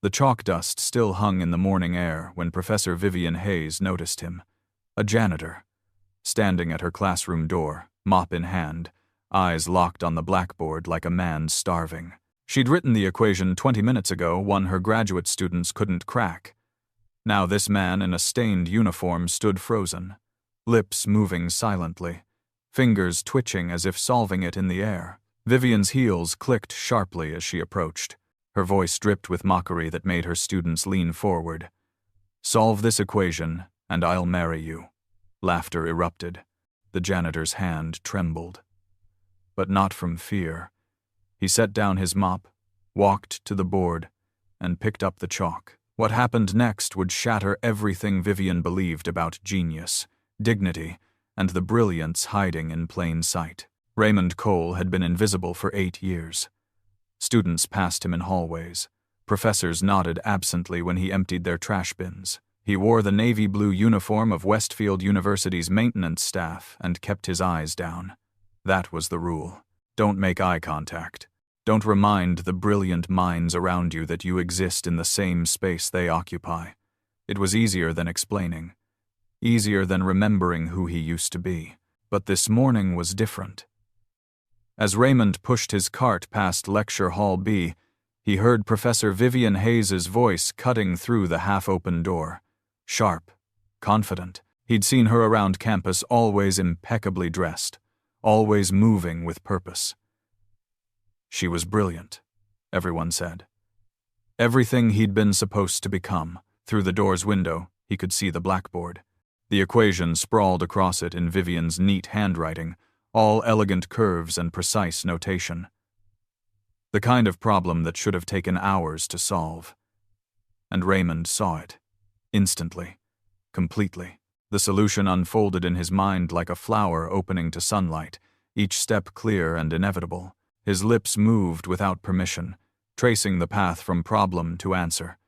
The chalk dust still hung in the morning air when Professor Vivian Hayes noticed him, a janitor, standing at her classroom door, mop in hand, eyes locked on the blackboard like a man starving. She'd written the equation 20 minutes ago, one her graduate students couldn't crack. Now this man in a stained uniform stood frozen, lips moving silently, fingers twitching as if solving it in the air. Vivian's heels clicked sharply as she approached. Her voice dripped with mockery that made her students lean forward. "Solve this equation, and I'll marry you." Laughter erupted. The janitor's hand trembled. But not from fear. He set down his mop, walked to the board, and picked up the chalk. What happened next would shatter everything Vivian believed about genius, dignity, and the brilliance hiding in plain sight. Raymond Cole had been invisible for 8 years. Students passed him in hallways. Professors nodded absently when he emptied their trash bins. He wore the navy blue uniform of Westfield University's maintenance staff and kept his eyes down. That was the rule. Don't make eye contact. Don't remind the brilliant minds around you that you exist in the same space they occupy. It was easier than explaining. Easier than remembering who he used to be. But this morning was different. As Raymond pushed his cart past Lecture Hall B, he heard Professor Vivian Hayes's voice cutting through the half-open door. Sharp, confident. He'd seen her around campus always impeccably dressed, always moving with purpose. She was brilliant, everyone said. Everything he'd been supposed to become. Through the door's window, he could see the blackboard. The equation sprawled across it in Vivian's neat handwriting, all elegant curves and precise notation. The kind of problem that should have taken hours to solve. And Raymond saw it. Instantly. Completely. The solution unfolded in his mind like a flower opening to sunlight, each step clear and inevitable. His lips moved without permission, tracing the path from problem to answer.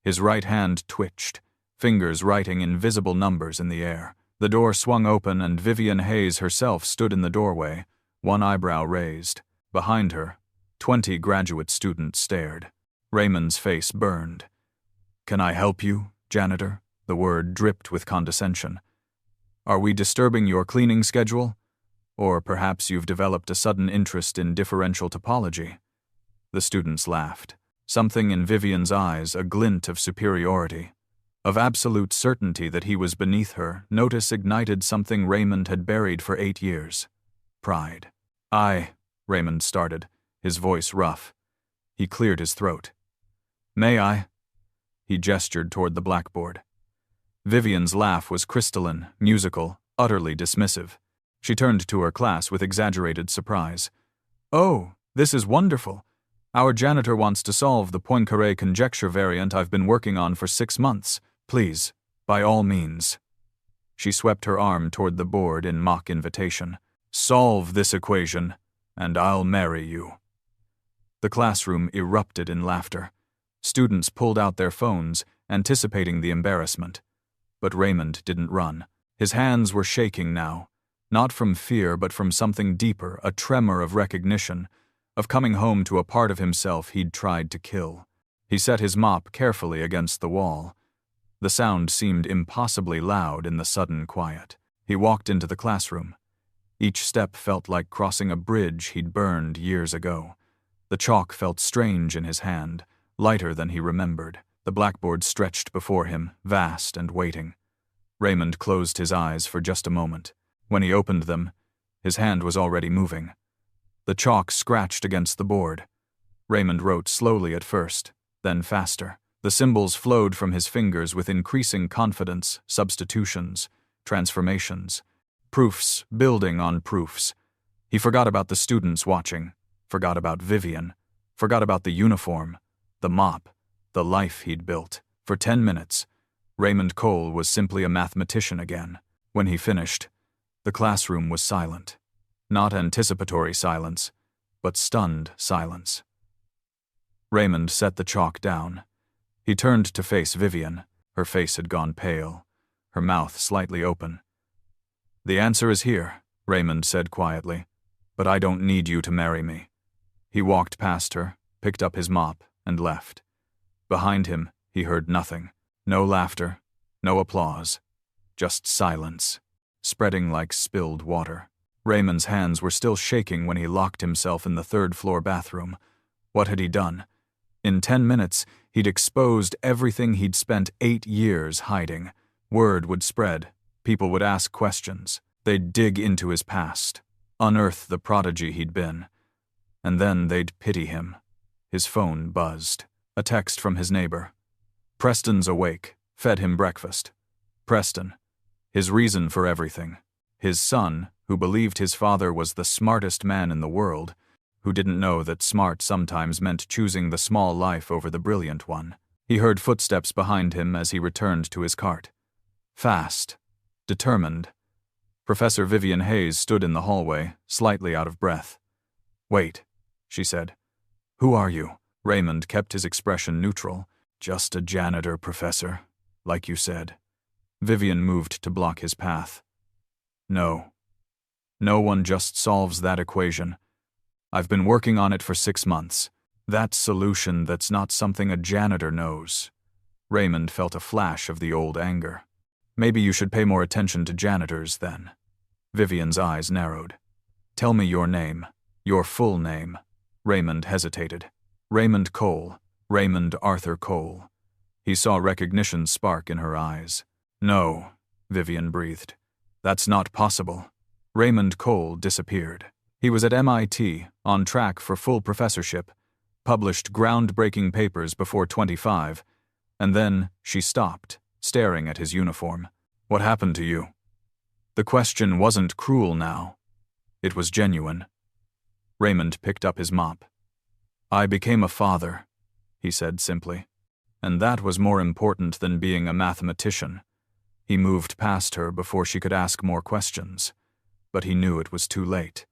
His right hand twitched, fingers writing invisible numbers in the air. The door swung open and Vivian Hayes herself stood in the doorway, one eyebrow raised. Behind her, 20 graduate students stared. Raymond's face burned. "Can I help you, janitor?" The word dripped with condescension. "Are we disturbing your cleaning schedule? Or perhaps you've developed a sudden interest in differential topology?" The students laughed. Something in Vivian's eyes, a glint of superiority, of absolute certainty that he was beneath her. Notice ignited something Raymond had buried for 8 years. Pride. Raymond started, his voice rough. He cleared his throat. "May I?" He gestured toward the blackboard. Vivian's laugh was crystalline, musical, utterly dismissive. She turned to her class with exaggerated surprise. "Oh, this is wonderful. Our janitor wants to solve the Poincaré conjecture variant I've been working on for 6 months. Please, by all means." She swept her arm toward the board in mock invitation. "Solve this equation, and I'll marry you." The classroom erupted in laughter. Students pulled out their phones, anticipating the embarrassment. But Raymond didn't run. His hands were shaking now, not from fear but from something deeper, a tremor of recognition, of coming home to a part of himself he'd tried to kill. He set his mop carefully against the wall. The sound seemed impossibly loud in the sudden quiet. He walked into the classroom. Each step felt like crossing a bridge he'd burned years ago. The chalk felt strange in his hand, lighter than he remembered. The blackboard stretched before him, vast and waiting. Raymond closed his eyes for just a moment. When he opened them, his hand was already moving. The chalk scratched against the board. Raymond wrote slowly at first, then faster. The symbols flowed from his fingers with increasing confidence, substitutions, transformations, proofs building on proofs. He forgot about the students watching, forgot about Vivian, forgot about the uniform, the mop, the life he'd built. For 10 minutes, Raymond Cole was simply a mathematician again. When he finished, the classroom was silent. Not anticipatory silence, but stunned silence. Raymond set the chalk down. He turned to face Vivian. Her face had gone pale, her mouth slightly open. "The answer is here," Raymond said quietly, "but I don't need you to marry me." He walked past her, picked up his mop, and left. Behind him, he heard nothing. No laughter, no applause. Just silence, spreading like spilled water. Raymond's hands were still shaking when he locked himself in the third-floor bathroom. What had he done? In 10 minutes, he'd exposed everything he'd spent 8 years hiding. Word would spread. People would ask questions. They'd dig into his past, unearth the prodigy he'd been. And then they'd pity him. His phone buzzed. A text from his neighbor. Preston's awake. Fed him breakfast. Preston. His reason for everything. His son, who believed his father was the smartest man in the world, who didn't know that smart sometimes meant choosing the small life over the brilliant one. He heard footsteps behind him as he returned to his cart. Fast. Determined. Professor Vivian Hayes stood in the hallway, slightly out of breath. "Wait," she said. "Who are you?" Raymond kept his expression neutral. "Just a janitor, Professor, like you said." Vivian moved to block his path. "No. No one just solves that equation. I've been working on it for 6 months. That solution that's not something a janitor knows." Raymond felt a flash of the old anger. "Maybe you should pay more attention to janitors, then." Vivian's eyes narrowed. "Tell me your name. Your full name." Raymond hesitated. "Raymond Cole. Raymond Arthur Cole." He saw recognition spark in her eyes. "No," Vivian breathed. "That's not possible." Raymond Cole disappeared. He was at MIT, on track for full professorship, published groundbreaking papers before 25, and then she stopped, staring at his uniform. "What happened to you?" The question wasn't cruel now. It was genuine. Raymond picked up his mop. "I became a father," he said simply. And that was more important than being a mathematician. He moved past her before she could ask more questions. But he knew it was too late.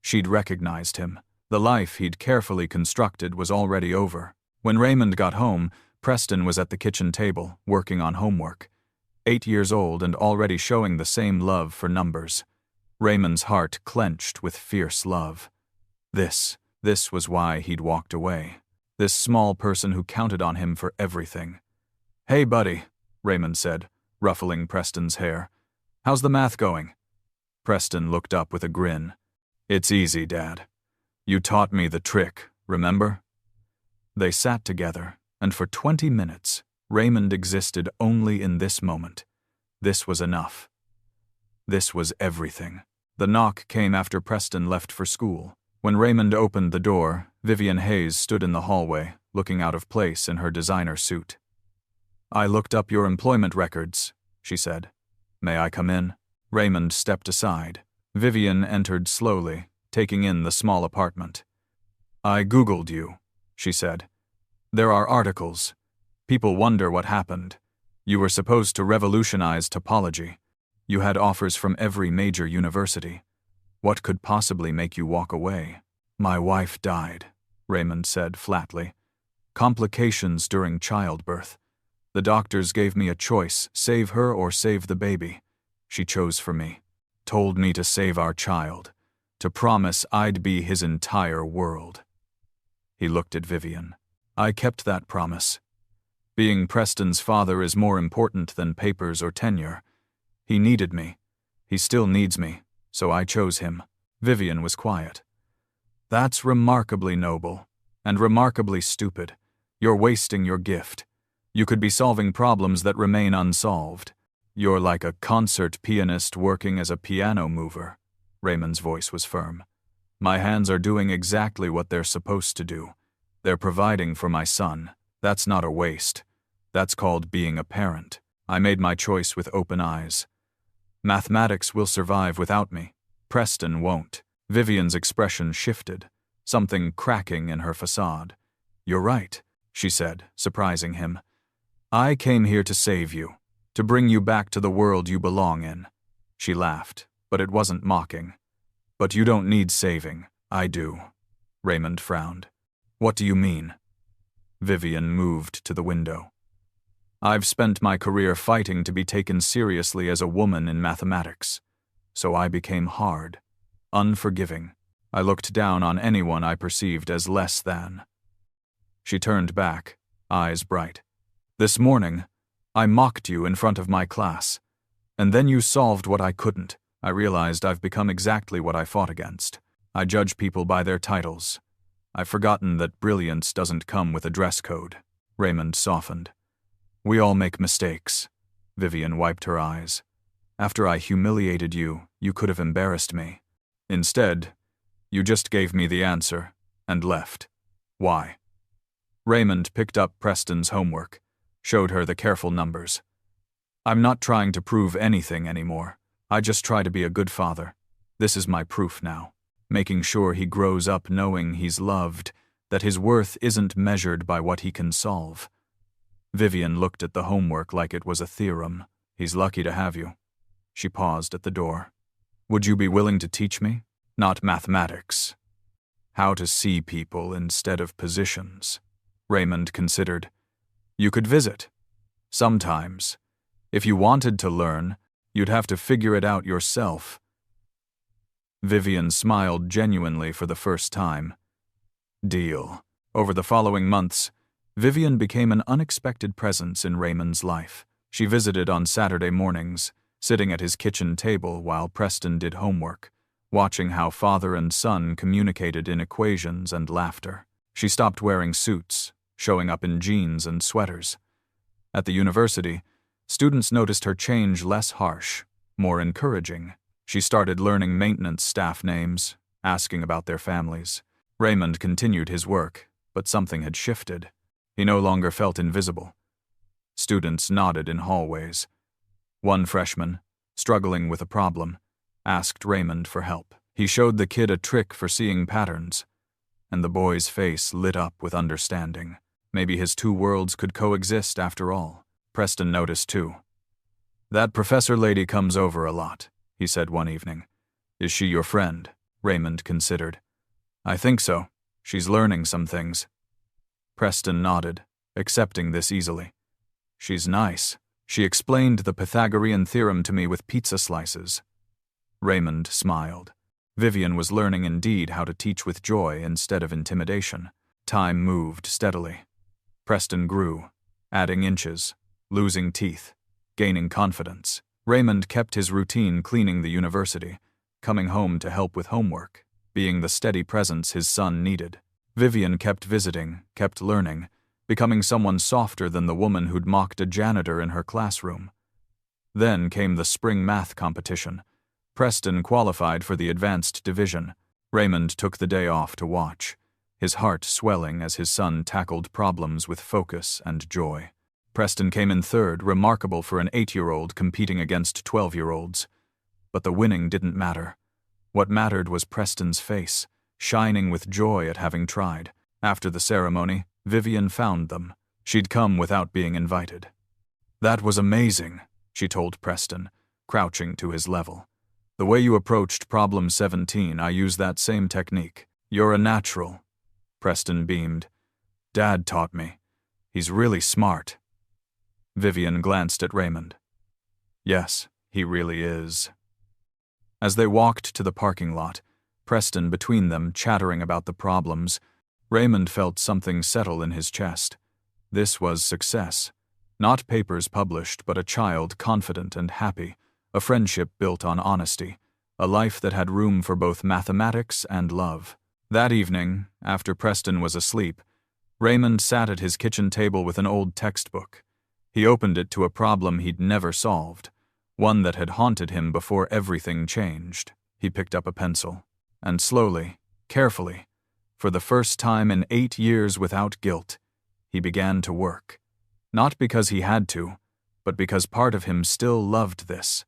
She'd recognized him. The life he'd carefully constructed was already over. When Raymond got home, Preston was at the kitchen table, working on homework. 8 years old and already showing the same love for numbers. Raymond's heart clenched with fierce love. This was why he'd walked away. This small person who counted on him for everything. "Hey, buddy," Raymond said, ruffling Preston's hair. "How's the math going?" Preston looked up with a grin. "It's easy, Dad. You taught me the trick, remember?" They sat together, and for 20 minutes, Raymond existed only in this moment. This was enough. This was everything. The knock came after Preston left for school. When Raymond opened the door, Vivian Hayes stood in the hallway, looking out of place in her designer suit. "I looked up your employment records," she said. "May I come in?" Raymond stepped aside. Vivian entered slowly, taking in the small apartment. "I Googled you," she said. "There are articles. People wonder what happened. You were supposed to revolutionize topology. You had offers from every major university. What could possibly make you walk away?" "My wife died," Raymond said flatly. "Complications during childbirth. The doctors gave me a choice, save her or save the baby. She chose for me. Told me to save our child, to promise I'd be his entire world." He looked at Vivian. "I kept that promise. Being Preston's father is more important than papers or tenure. He needed me. He still needs me, so I chose him." Vivian was quiet. "That's remarkably noble, and remarkably stupid. You're wasting your gift. You could be solving problems that remain unsolved. You're like a concert pianist working as a piano mover." Raymond's voice was firm. "My hands are doing exactly what they're supposed to do. They're providing for my son. That's not a waste. That's called being a parent. I made my choice with open eyes. Mathematics will survive without me. Preston won't." Vivian's expression shifted, something cracking in her facade. "You're right," she said, surprising him. "I came here to save you, to bring you back to the world you belong in." She laughed, but it wasn't mocking. "But you don't need saving. I do." Raymond frowned. "What do you mean?" Vivian moved to the window. "I've spent my career fighting to be taken seriously as a woman in mathematics. So I became hard, unforgiving. I looked down on anyone I perceived as less than." She turned back, eyes bright. "This morning, I mocked you in front of my class, and then you solved what I couldn't. I realized I've become exactly what I fought against. I judge people by their titles. I've forgotten that brilliance doesn't come with a dress code." Raymond softened. "We all make mistakes." Vivian wiped her eyes. "After I humiliated you, you could have embarrassed me. Instead, you just gave me the answer and left. Why?" Raymond picked up Preston's homework, showed her the careful numbers. "I'm not trying to prove anything anymore. I just try to be a good father. This is my proof now. Making sure he grows up knowing he's loved, that his worth isn't measured by what he can solve." Vivian looked at the homework like it was a theorem. "He's lucky to have you." She paused at the door. "Would you be willing to teach me? Not mathematics. How to see people instead of positions." Raymond considered. "You could visit. Sometimes. If you wanted to learn, you'd have to figure it out yourself." Vivian smiled genuinely for the first time. Deal. Over the following months, Vivian became an unexpected presence in Raymond's life. She visited on Saturday mornings, sitting at his kitchen table while Preston did homework, watching how father and son communicated in equations and laughter. She stopped wearing suits, showing up in jeans and sweaters. At the university, students noticed her change less harsh, more encouraging. She started learning maintenance staff names, asking about their families. Raymond continued his work, but something had shifted. He no longer felt invisible. Students nodded in hallways. One freshman, struggling with a problem, asked Raymond for help. He showed the kid a trick for seeing patterns, and the boy's face lit up with understanding. Maybe his two worlds could coexist after all. Preston noticed too. "That professor lady comes over a lot," he said one evening. "Is she your friend?" Raymond considered. "I think so. She's learning some things." Preston nodded, accepting this easily. "She's nice. She explained the Pythagorean theorem to me with pizza slices." Raymond smiled. Vivian was learning indeed how to teach with joy instead of intimidation. Time moved steadily. Preston grew, adding inches, losing teeth, gaining confidence. Raymond kept his routine cleaning the university, coming home to help with homework, being the steady presence his son needed. Vivian kept visiting, kept learning, becoming someone softer than the woman who'd mocked a janitor in her classroom. Then came the spring math competition. Preston qualified for the advanced division. Raymond took the day off to watch, his heart swelling as his son tackled problems with focus and joy. Preston came in third, remarkable for an 8-year-old competing against 12-year-olds. But the winning didn't matter. What mattered was Preston's face, shining with joy at having tried. After the ceremony, Vivian found them. She'd come without being invited. "That was amazing," she told Preston, crouching to his level. "The way you approached problem 17, I use that same technique. You're a natural." Preston beamed. "Dad taught me. He's really smart." Vivian glanced at Raymond. "Yes, he really is." As they walked to the parking lot, Preston between them chattering about the problems, Raymond felt something settle in his chest. This was success. Not papers published, but a child confident and happy, a friendship built on honesty, a life that had room for both mathematics and love. That evening, after Preston was asleep, Raymond sat at his kitchen table with an old textbook. He opened it to a problem he'd never solved, one that had haunted him before everything changed. He picked up a pencil, and slowly, carefully, for the first time in 8 years without guilt, he began to work. Not because he had to, but because part of him still loved this.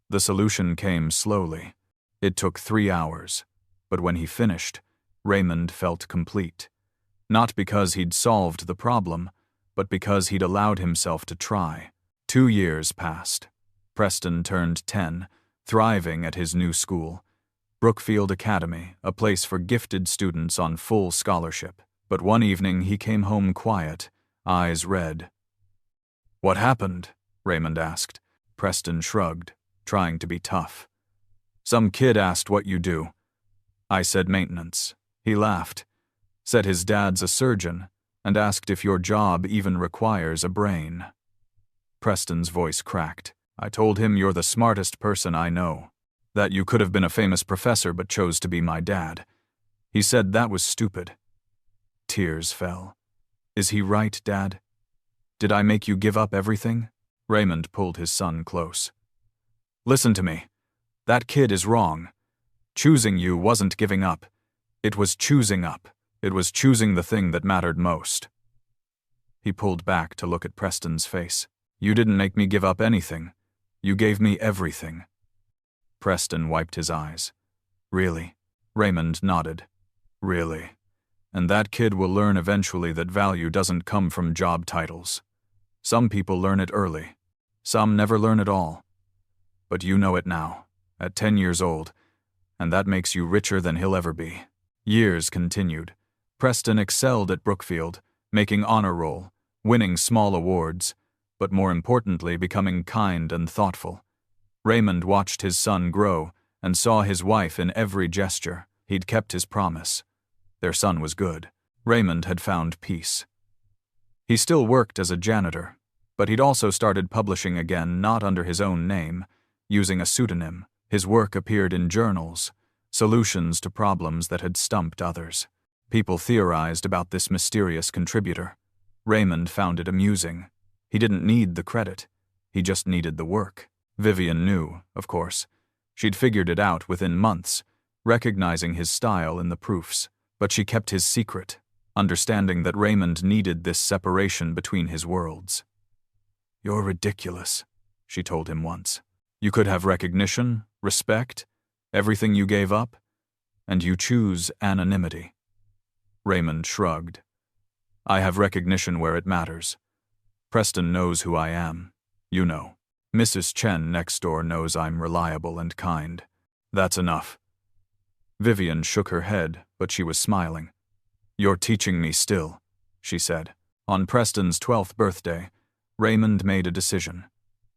The solution came slowly. It took 3 hours, but when he finished, Raymond felt complete. Not because he'd solved the problem, but because he'd allowed himself to try. 2 years passed. Preston turned 10, thriving at his new school, Brookfield Academy, a place for gifted students on full scholarship. But one evening he came home quiet, eyes red. "What happened?" Raymond asked. Preston shrugged, trying to be tough. "Some kid asked what you do. I said maintenance. He laughed. Said his dad's a surgeon, and asked if your job even requires a brain. Preston's voice cracked. I told him you're the smartest person I know. That you could have been a famous professor but chose to be my dad. He said that was stupid. Tears fell. Is he right, Dad? Did I make you give up everything? Raymond pulled his son close. Listen to me. That kid is wrong. Choosing you wasn't giving up. It was choosing up. It was choosing the thing that mattered most. He pulled back to look at Preston's face. You didn't make me give up anything. You gave me everything. Preston wiped his eyes. Really? Raymond nodded. Really. And that kid will learn eventually that value doesn't come from job titles. Some people learn it early. Some never learn at all. But you know it now, at 10 years old, and that makes you richer than he'll ever be. Years continued. Preston excelled at Brookfield, making honor roll, winning small awards, but more importantly becoming kind and thoughtful. Raymond watched his son grow and saw his wife in every gesture. He'd kept his promise. Their son was good. Raymond had found peace. He still worked as a janitor, but he'd also started publishing again, not under his own name, using a pseudonym. His work appeared in journals, solutions to problems that had stumped others. People theorized about this mysterious contributor. Raymond found it amusing. He didn't need the credit. He just needed the work. Vivian knew, of course. She'd figured it out within months, recognizing his style in the proofs. But she kept his secret, understanding that Raymond needed this separation between his worlds. You're ridiculous, she told him once. You could have recognition, respect, everything you gave up, and you choose anonymity. Raymond shrugged. I have recognition where it matters. Preston knows who I am. You know. Mrs. Chen next door knows I'm reliable and kind. That's enough. Vivian shook her head, but she was smiling. You're teaching me still, she said. On Preston's 12th birthday, Raymond made a decision.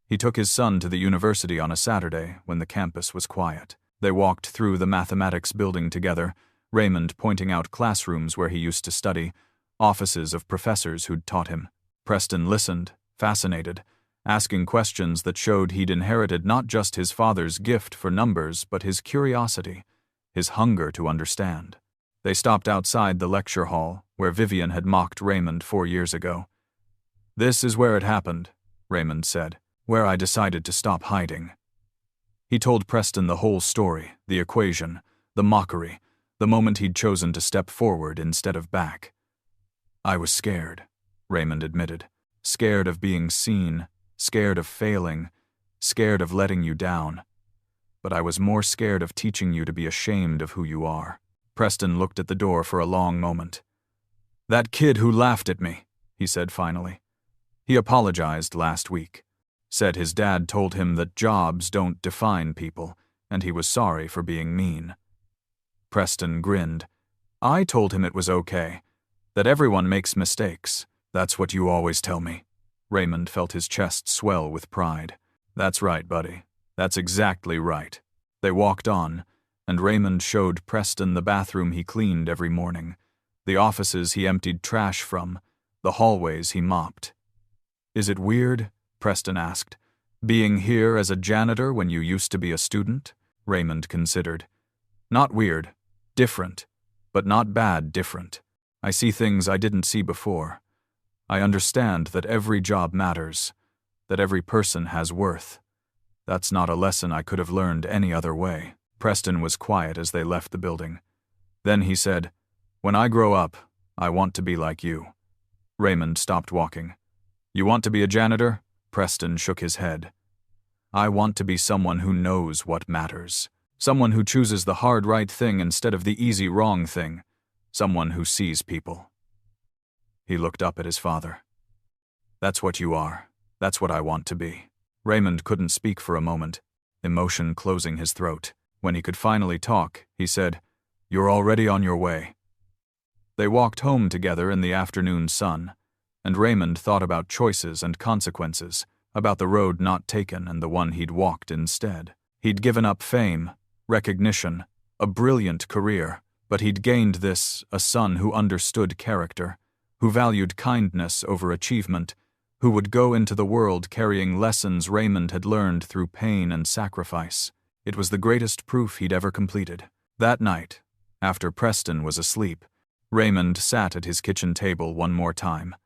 He took his son to the university on a Saturday when the campus was quiet. They walked through the mathematics building together, Raymond pointing out classrooms where he used to study, offices of professors who'd taught him. Preston listened, fascinated, asking questions that showed he'd inherited not just his father's gift for numbers, but his curiosity, his hunger to understand. They stopped outside the lecture hall, where Vivian had mocked Raymond 4 years ago. This is where it happened, Raymond said, where I decided to stop hiding. He told Preston the whole story, the equation, the mockery, the moment he'd chosen to step forward instead of back. I was scared, Raymond admitted. Scared of being seen, scared of failing, scared of letting you down. But I was more scared of teaching you to be ashamed of who you are. Preston looked at the door for a long moment. That kid who laughed at me, he said finally. He apologized last week. Said his dad told him that jobs don't define people, and he was sorry for being mean. Preston grinned. I told him it was okay, that everyone makes mistakes. That's what you always tell me. Raymond felt his chest swell with pride. That's right, buddy. That's exactly right. They walked on, and Raymond showed Preston the bathroom he cleaned every morning, the offices he emptied trash from, the hallways he mopped. Is it weird, Preston asked, being here as a janitor when you used to be a student? Raymond considered. Not weird, different, but not bad different. I see things I didn't see before. I understand that every job matters, that every person has worth. That's not a lesson I could have learned any other way. Preston was quiet as they left the building. Then he said, When I grow up, I want to be like you. Raymond stopped walking. You want to be a janitor? Preston shook his head. I want to be someone who knows what matters. Someone who chooses the hard right thing instead of the easy wrong thing. Someone who sees people. He looked up at his father. That's what you are. That's what I want to be. Raymond couldn't speak for a moment, emotion closing his throat. When he could finally talk, he said, You're already on your way. They walked home together in the afternoon sun, and Raymond thought about choices and consequences, about the road not taken and the one he'd walked instead. He'd given up fame, recognition, a brilliant career, but he'd gained this, a son who understood character, who valued kindness over achievement, who would go into the world carrying lessons Raymond had learned through pain and sacrifice. It was the greatest proof he'd ever completed. That night, after Preston was asleep, Raymond sat at his kitchen table one more time.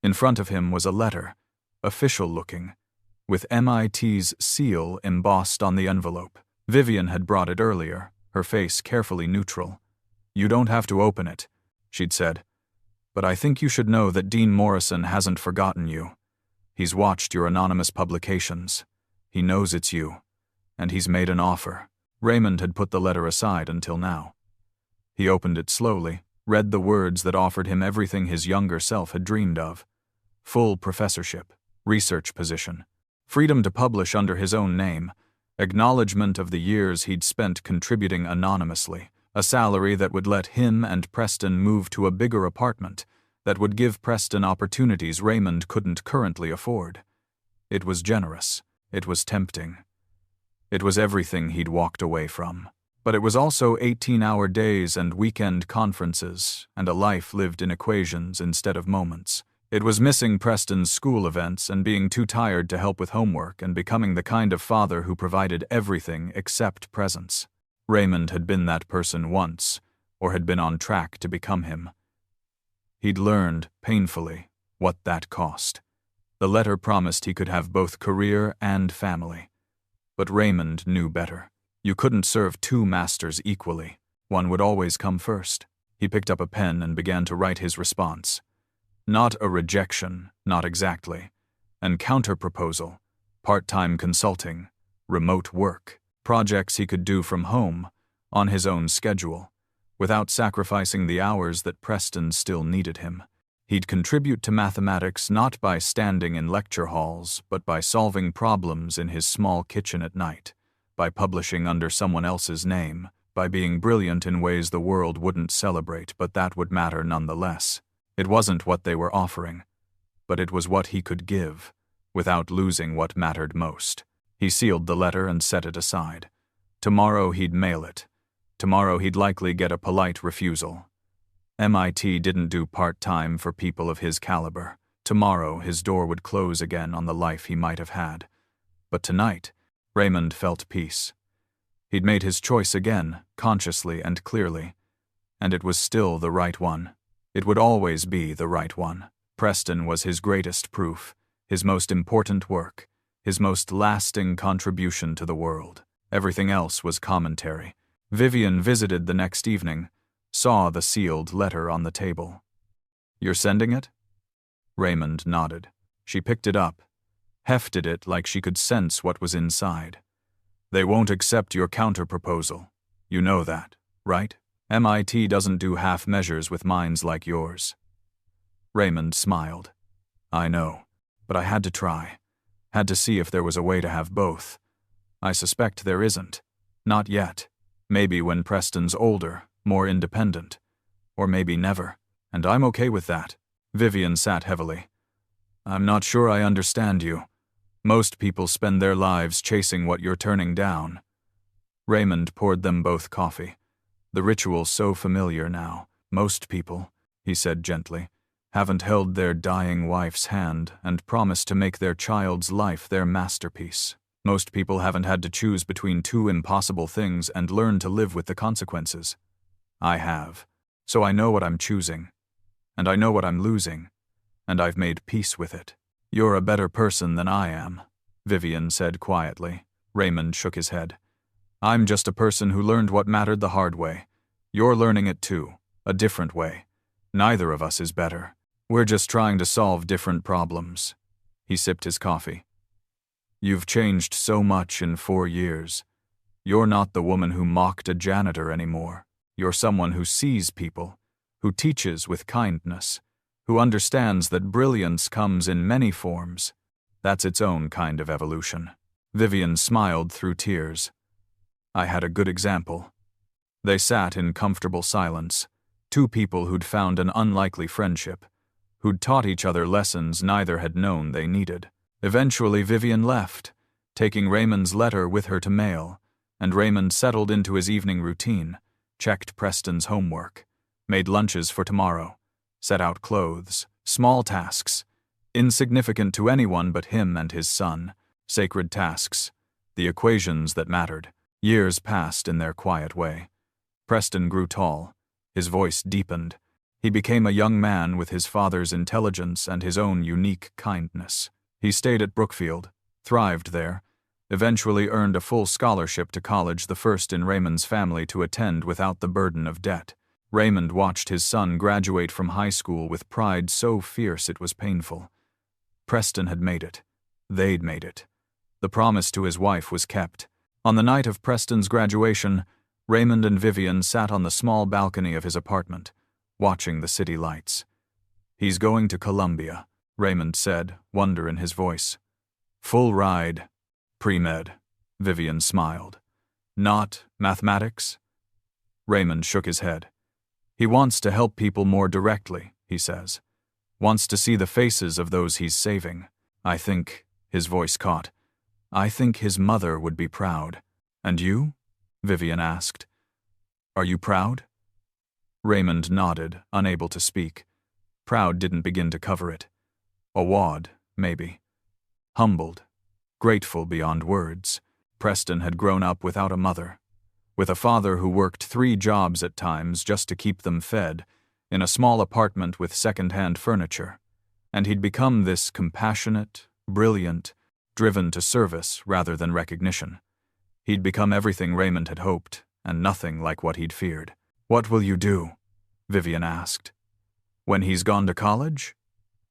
In front of him was a letter, official-looking, with MIT's seal embossed on the envelope. Vivian had brought it earlier, her face carefully neutral. "You don't have to open it," she'd said. "But I think you should know that Dean Morrison hasn't forgotten you. He's watched your anonymous publications. He knows it's you. And he's made an offer." Raymond had put the letter aside until now. He opened it slowly, read the words that offered him everything his younger self had dreamed of. Full professorship, research position, freedom to publish under his own name, acknowledgement of the years he'd spent contributing anonymously, a salary that would let him and Preston move to a bigger apartment, that would give Preston opportunities Raymond couldn't currently afford. It was generous. It was tempting. It was everything he'd walked away from. But it was also 18-hour days and weekend conferences, and a life lived in equations instead of moments. It was missing Preston's school events and being too tired to help with homework and becoming the kind of father who provided everything except presence. Raymond had been that person once, or had been on track to become him. He'd learned, painfully, what that cost. The letter promised he could have both career and family. But Raymond knew better. You couldn't serve two masters equally. One would always come first. He picked up a pen and began to write his response. Not a rejection, not exactly. An counter-proposal, part-time consulting, remote work, projects he could do from home, on his own schedule, without sacrificing the hours that Preston still needed him. He'd contribute to mathematics not by standing in lecture halls, but by solving problems in his small kitchen at night, by publishing under someone else's name, by being brilliant in ways the world wouldn't celebrate, but that would matter nonetheless. It wasn't what they were offering, but it was what he could give, without losing what mattered most. He sealed the letter and set it aside. Tomorrow he'd mail it. Tomorrow he'd likely get a polite refusal. MIT didn't do part-time for people of his caliber. Tomorrow his door would close again on the life he might have had. But tonight, Raymond felt peace. He'd made his choice again, consciously and clearly, and it was still the right one. It would always be the right one. Preston was his greatest proof, his most important work, his most lasting contribution to the world. Everything else was commentary. Vivian visited the next evening, saw the sealed letter on the table. "You're sending it?" Raymond nodded. She picked it up, hefted it like she could sense what was inside. "They won't accept your counter-proposal. You know that, right? MIT doesn't do half measures with minds like yours." Raymond smiled. "I know, but I had to try. Had to see if there was a way to have both. I suspect there isn't. Not yet. Maybe when Preston's older, more independent. Or maybe never. And I'm okay with that." Vivian sat heavily. "I'm not sure I understand you. Most people spend their lives chasing what you're turning down." Raymond poured them both coffee. The ritual so familiar now. "Most people," he said gently, "haven't held their dying wife's hand and promised to make their child's life their masterpiece. Most people haven't had to choose between two impossible things and learn to live with the consequences. I have. So I know what I'm choosing. And I know what I'm losing. And I've made peace with it." "You're a better person than I am," Vivian said quietly. Raymond shook his head. "I'm just a person who learned what mattered the hard way. You're learning it too, a different way. Neither of us is better. We're just trying to solve different problems." He sipped his coffee. "You've changed so much in 4 years. You're not the woman who mocked a janitor anymore. You're someone who sees people, who teaches with kindness, who understands that brilliance comes in many forms. That's its own kind of evolution." Vivian smiled through tears. "I had a good example." They sat in comfortable silence, two people who'd found an unlikely friendship, who'd taught each other lessons neither had known they needed. Eventually Vivian left, taking Raymond's letter with her to mail, and Raymond settled into his evening routine, checked Preston's homework, made lunches for tomorrow, set out clothes, small tasks, insignificant to anyone but him and his son, sacred tasks, the equations that mattered. Years passed in their quiet way. Preston grew tall. His voice deepened. He became a young man with his father's intelligence and his own unique kindness. He stayed at Brookfield, thrived there, eventually earned a full scholarship to college, the first in Raymond's family to attend without the burden of debt. Raymond watched his son graduate from high school with pride so fierce it was painful. Preston had made it. They'd made it. The promise to his wife was kept. On the night of Preston's graduation, Raymond and Vivian sat on the small balcony of his apartment, watching the city lights. "He's going to Columbia," Raymond said, wonder in his voice. "Full ride. Pre-med," Vivian smiled. "Not mathematics?" Raymond shook his head. "He wants to help people more directly," he says. "Wants to see the faces of those he's saving. I think," his voice caught, "I think his mother would be proud." "And you?" Vivian asked. "Are you proud?" Raymond nodded, unable to speak. Proud didn't begin to cover it. Awed, maybe. Humbled. Grateful beyond words. Preston had grown up without a mother, with a father who worked 3 jobs at times just to keep them fed, in a small apartment with second-hand furniture, and he'd become this compassionate, brilliant, driven to service rather than recognition. He'd become everything Raymond had hoped, and nothing like what he'd feared. "What will you do?" Vivian asked. "When he's gone to college?"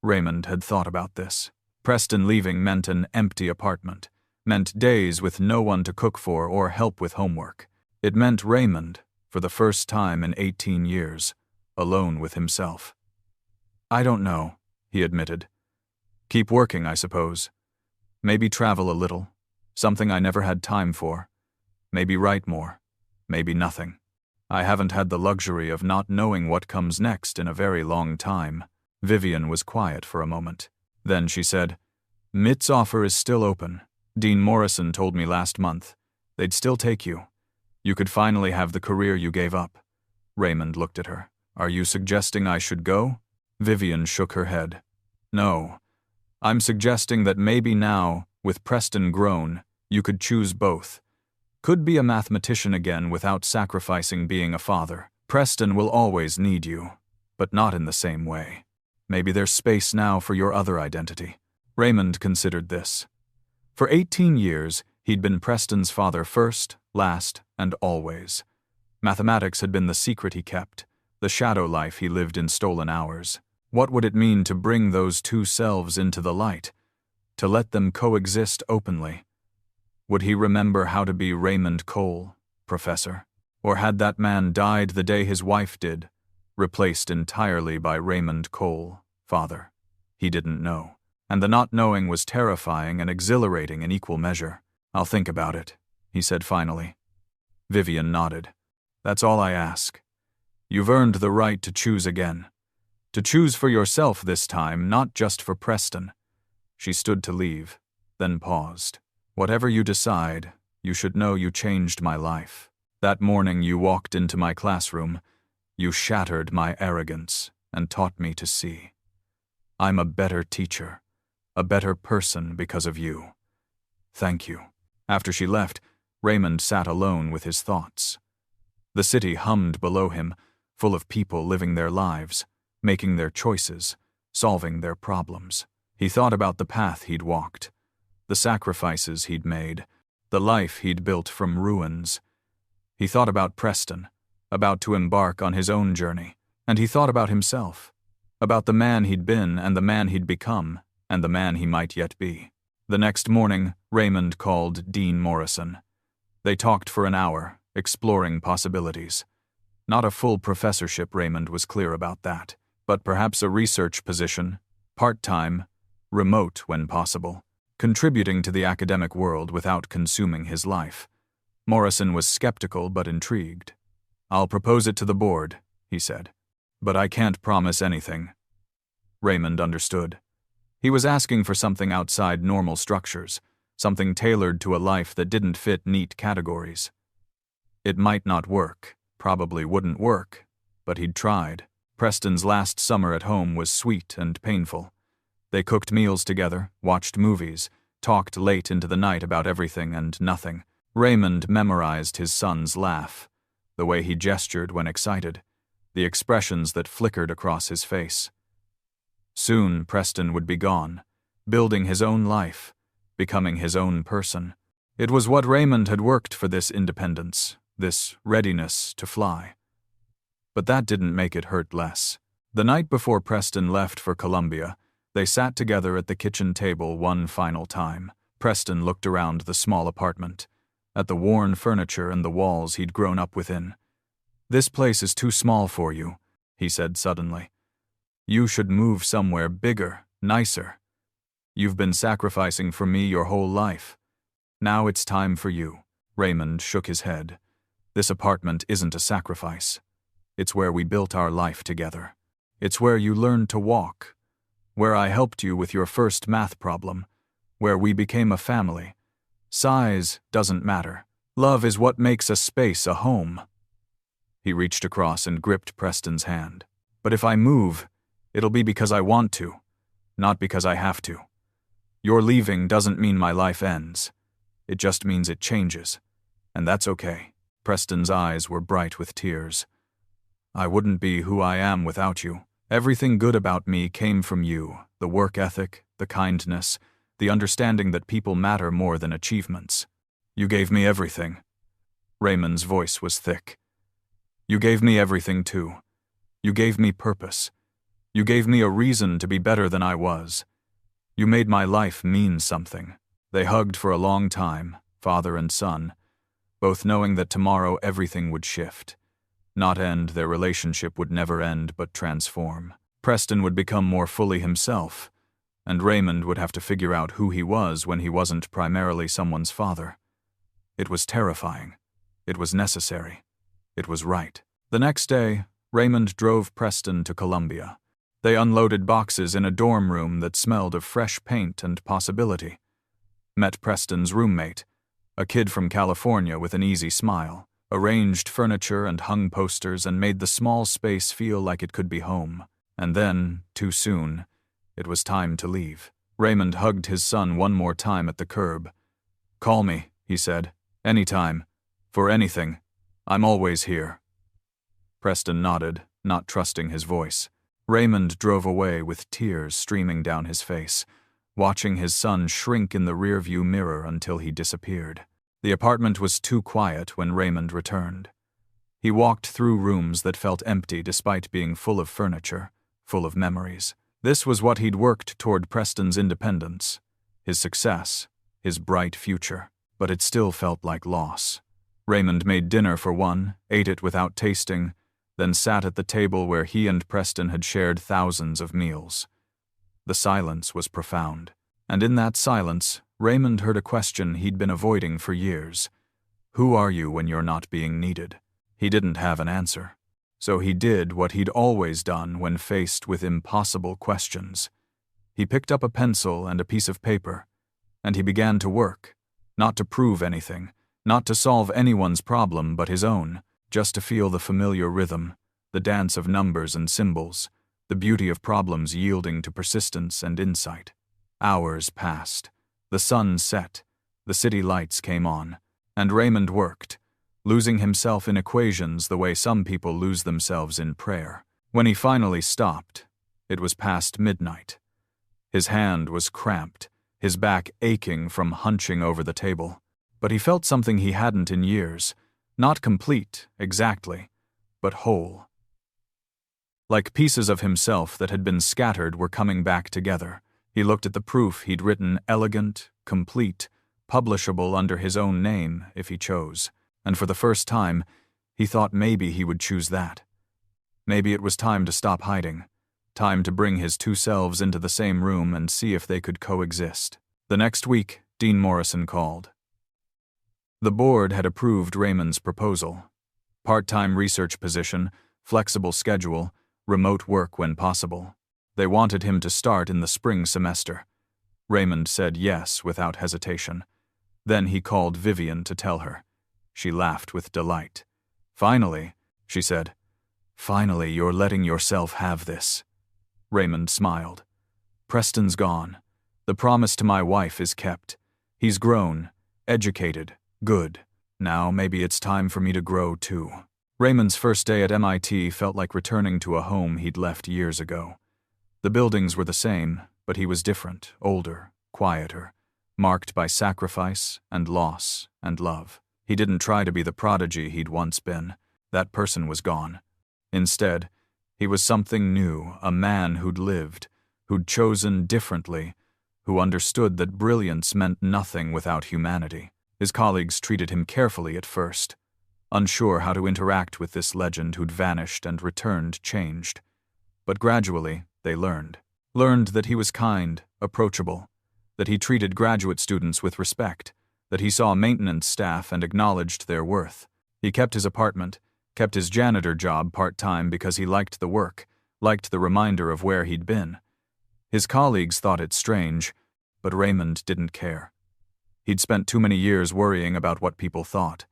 Raymond had thought about this. Preston leaving meant an empty apartment, meant days with no one to cook for or help with homework. It meant Raymond, for the first time in 18 years, alone with himself. "I don't know," he admitted. "Keep working, I suppose. Maybe travel a little, something I never had time for. Maybe write more. Maybe nothing. I haven't had the luxury of not knowing what comes next in a very long time." Vivian was quiet for a moment. Then she said, "Mitt's offer is still open. Dean Morrison told me last month. They'd still take you. You could finally have the career you gave up." Raymond looked at her. "Are you suggesting I should go?" Vivian shook her head. "No. I'm suggesting that maybe now, with Preston grown, you could choose both. Could be a mathematician again without sacrificing being a father. Preston will always need you, but not in the same way. Maybe there's space now for your other identity." Raymond considered this. For 18 years, he'd been Preston's father first, last, and always. Mathematics had been the secret he kept, the shadow life he lived in stolen hours. What would it mean to bring those two selves into the light? To let them coexist openly? Would he remember how to be Raymond Cole, professor? Or had that man died the day his wife did, replaced entirely by Raymond Cole, father? He didn't know. And the not knowing was terrifying and exhilarating in equal measure. "I'll think about it," he said finally. Vivian nodded. "That's all I ask. You've earned the right to choose again. To choose for yourself this time, not just for Preston." She stood to leave, then paused. "Whatever you decide, you should know you changed my life. That morning you walked into my classroom, you shattered my arrogance and taught me to see. I'm a better teacher, a better person because of you. Thank you." After she left, Raymond sat alone with his thoughts. The city hummed below him, full of people living their lives, making their choices, solving their problems. He thought about the path he'd walked, the sacrifices he'd made, the life he'd built from ruins. He thought about Preston, about to embark on his own journey, and he thought about himself, about the man he'd been and the man he'd become, and the man he might yet be. The next morning, Raymond called Dean Morrison. They talked for an hour, exploring possibilities. Not a full professorship, Raymond was clear about that, but perhaps a research position, part-time, remote when possible, contributing to the academic world without consuming his life. Morrison was skeptical but intrigued. "I'll propose it to the board," he said. "But I can't promise anything." Raymond understood. He was asking for something outside normal structures, something tailored to a life that didn't fit neat categories. It might not work, probably wouldn't work, but he'd tried. Preston's last summer at home was sweet and painful. They cooked meals together, watched movies, talked late into the night about everything and nothing. Raymond memorized his son's laugh, the way he gestured when excited, the expressions that flickered across his face. Soon Preston would be gone, building his own life, becoming his own person. It was what Raymond had worked for, this independence, this readiness to fly. But that didn't make it hurt less. The night before Preston left for Columbia, they sat together at the kitchen table one final time. Preston looked around the small apartment, at the worn furniture and the walls he'd grown up within. "This place is too small for you," he said suddenly. "You should move somewhere bigger, nicer. You've been sacrificing for me your whole life. Now it's time for you." Raymond shook his head. "This apartment isn't a sacrifice. It's where we built our life together. It's where you learned to walk, where I helped you with your first math problem, where we became a family. Size doesn't matter. Love is what makes a space a home." He reached across and gripped Preston's hand. "But if I move, it'll be because I want to, not because I have to. Your leaving doesn't mean my life ends. It just means it changes. And that's okay." Preston's eyes were bright with tears. "I wouldn't be who I am without you. Everything good about me came from you, the work ethic, the kindness, the understanding that people matter more than achievements. You gave me everything." Raymond's voice was thick. "You gave me everything too. You gave me purpose. You gave me a reason to be better than I was. You made my life mean something." They hugged for a long time, father and son, both knowing that tomorrow everything would shift. Not end, their relationship would never end but transform. Preston would become more fully himself, and Raymond would have to figure out who he was when he wasn't primarily someone's father. It was terrifying. It was necessary. It was right. The next day, Raymond drove Preston to Columbia. They unloaded boxes in a dorm room that smelled of fresh paint and possibility. Met Preston's roommate, a kid from California with an easy smile, arranged furniture and hung posters and made the small space feel like it could be home. And then, too soon, it was time to leave. Raymond hugged his son one more time at the curb. "Call me," he said. "Anytime. For anything. I'm always here." Preston nodded, not trusting his voice. Raymond drove away with tears streaming down his face, watching his son shrink in the rearview mirror until he disappeared. The apartment was too quiet when Raymond returned. He walked through rooms that felt empty despite being full of furniture, full of memories. This was what he'd worked toward: Preston's independence, his success, his bright future. But it still felt like loss. Raymond made dinner for one, ate it without tasting, then sat at the table where he and Preston had shared thousands of meals. The silence was profound, and in that silence, Raymond heard a question he'd been avoiding for years. Who are you when you're not being needed? He didn't have an answer. So he did what he'd always done when faced with impossible questions. He picked up a pencil and a piece of paper, and he began to work, not to prove anything, not to solve anyone's problem but his own, just to feel the familiar rhythm, the dance of numbers and symbols, the beauty of problems yielding to persistence and insight. Hours passed. The sun set, the city lights came on, and Raymond worked, losing himself in equations the way some people lose themselves in prayer. When he finally stopped, it was past midnight. His hand was cramped, his back aching from hunching over the table. But he felt something he hadn't in years, not complete, exactly, but whole. Like pieces of himself that had been scattered were coming back together. He looked at the proof he'd written: elegant, complete, publishable under his own name if he chose, and for the first time, he thought maybe he would choose that. Maybe it was time to stop hiding, time to bring his two selves into the same room and see if they could coexist. The next week, Dean Morrison called. The board had approved Raymond's proposal. Part-time research position, flexible schedule, remote work when possible. They wanted him to start in the spring semester. Raymond said yes without hesitation. Then he called Vivian to tell her. She laughed with delight. "Finally," she said. Finally, you're letting yourself have this. Raymond smiled. Preston's gone. The promise to my wife is kept. He's grown, educated, good. Now maybe it's time for me to grow too. Raymond's first day at MIT felt like returning to a home he'd left years ago. The buildings were the same, but he was different, older, quieter, marked by sacrifice and loss and love. He didn't try to be the prodigy he'd once been. That person was gone. Instead, he was something new, a man who'd lived, who'd chosen differently, who understood that brilliance meant nothing without humanity. His colleagues treated him carefully at first, unsure how to interact with this legend who'd vanished and returned changed. But gradually, they learned that he was kind, approachable, that he treated graduate students with respect, that he saw maintenance staff and acknowledged their worth. He kept his apartment, kept his janitor job part-time because he liked the work, liked the reminder of where he'd been. His colleagues thought it strange, but Raymond didn't care. He'd spent too many years worrying about what people thought.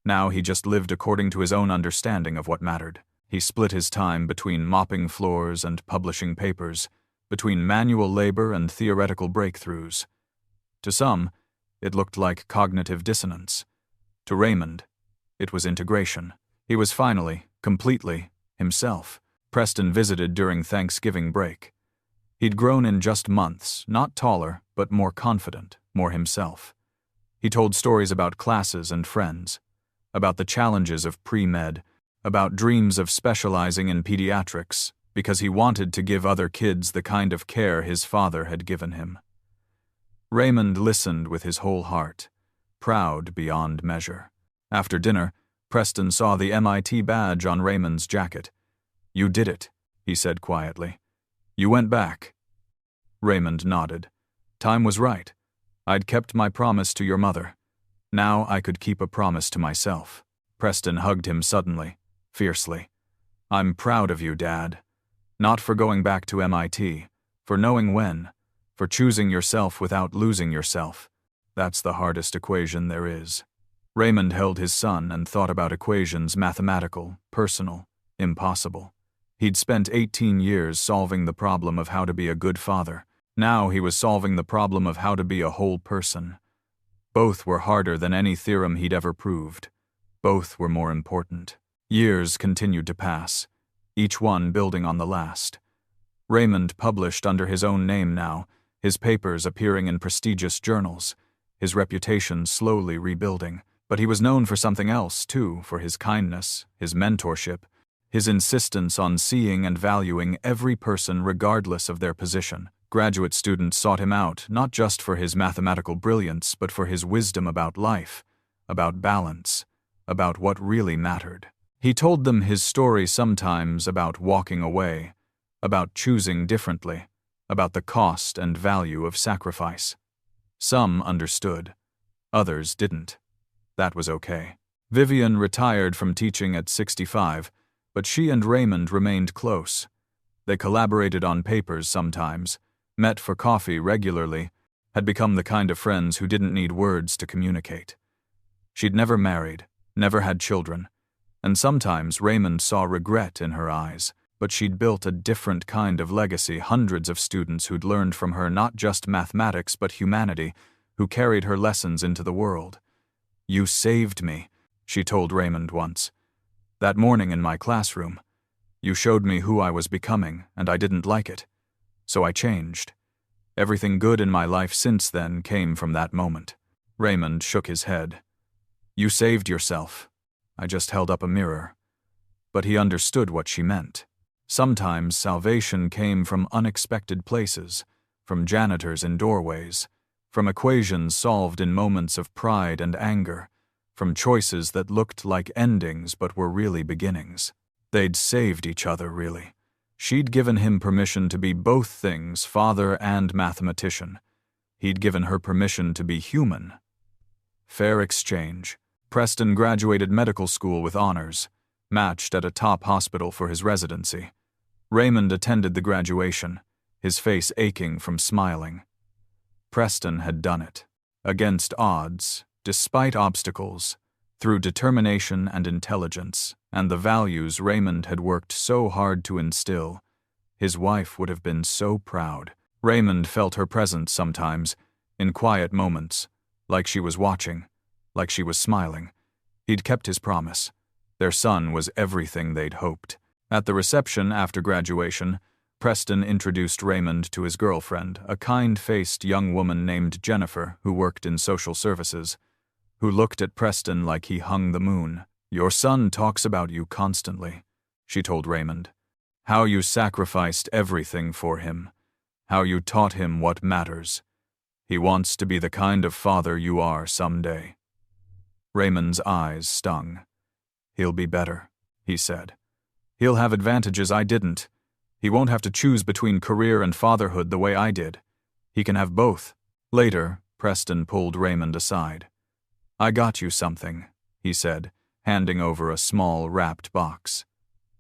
Now he just lived according to his own understanding of what mattered. He split his time between mopping floors and publishing papers, between manual labor and theoretical breakthroughs. To some, it looked like cognitive dissonance. To Raymond, it was integration. He was finally, completely, himself. Preston visited during Thanksgiving break. He'd grown in just months, not taller, but more confident, more himself. He told stories about classes and friends, about the challenges of pre-med, about dreams of specializing in pediatrics, because he wanted to give other kids the kind of care his father had given him. Raymond listened with his whole heart, proud beyond measure. After dinner, Preston saw the MIT badge on Raymond's jacket. "You did it," he said quietly. "You went back." Raymond nodded. "Time was right. I'd kept my promise to your mother. Now I could keep a promise to myself." Preston hugged him suddenly, fiercely. "I'm proud of you, Dad. Not for going back to MIT, for knowing when, for choosing yourself without losing yourself. That's the hardest equation there is." Raymond held his son and thought about equations mathematical, personal, impossible. He'd spent 18 years solving the problem of how to be a good father. Now he was solving the problem of how to be a whole person. Both were harder than any theorem he'd ever proved. Both were more important. Years continued to pass, each one building on the last. Raymond published under his own name now, his papers appearing in prestigious journals, his reputation slowly rebuilding. But he was known for something else, too, for his kindness, his mentorship, his insistence on seeing and valuing every person regardless of their position. Graduate students sought him out not just for his mathematical brilliance, but for his wisdom about life, about balance, about what really mattered. He told them his story sometimes about walking away, about choosing differently, about the cost and value of sacrifice. Some understood, others didn't. That was okay. Vivian retired from teaching at 65, but she and Raymond remained close. They collaborated on papers sometimes, met for coffee regularly, had become the kind of friends who didn't need words to communicate. She'd never married, never had children, and sometimes Raymond saw regret in her eyes, but she'd built a different kind of legacy, hundreds of students who'd learned from her not just mathematics but humanity, who carried her lessons into the world. "You saved me," she told Raymond once. "That morning in my classroom. You showed me who I was becoming, and I didn't like it. So I changed. Everything good in my life since then came from that moment." Raymond shook his head. "You saved yourself. I just held up a mirror." But he understood what she meant. Sometimes salvation came from unexpected places, from janitors in doorways, from equations solved in moments of pride and anger, from choices that looked like endings but were really beginnings. They'd saved each other, really. She'd given him permission to be both things, father and mathematician. He'd given her permission to be human. Fair exchange. Preston graduated medical school with honors, matched at a top hospital for his residency. Raymond attended the graduation, his face aching from smiling. Preston had done it. Against odds, despite obstacles, through determination and intelligence. and the values Raymond had worked so hard to instill. His wife would have been so proud. Raymond felt her presence sometimes, in quiet moments, like she was watching, like she was smiling. He'd kept his promise. Their son was everything they'd hoped. At the reception after graduation, Preston introduced Raymond to his girlfriend, a kind-faced young woman named Jennifer who worked in social services, who looked at Preston like he hung the moon. "Your son talks about you constantly," she told Raymond. "How you sacrificed everything for him. How you taught him what matters. He wants to be the kind of father you are someday." Raymond's eyes stung. "He'll be better," he said. "He'll have advantages I didn't. He won't have to choose between career and fatherhood the way I did. He can have both." Later, Preston pulled Raymond aside. "I got you something," he said, handing over a small, wrapped box.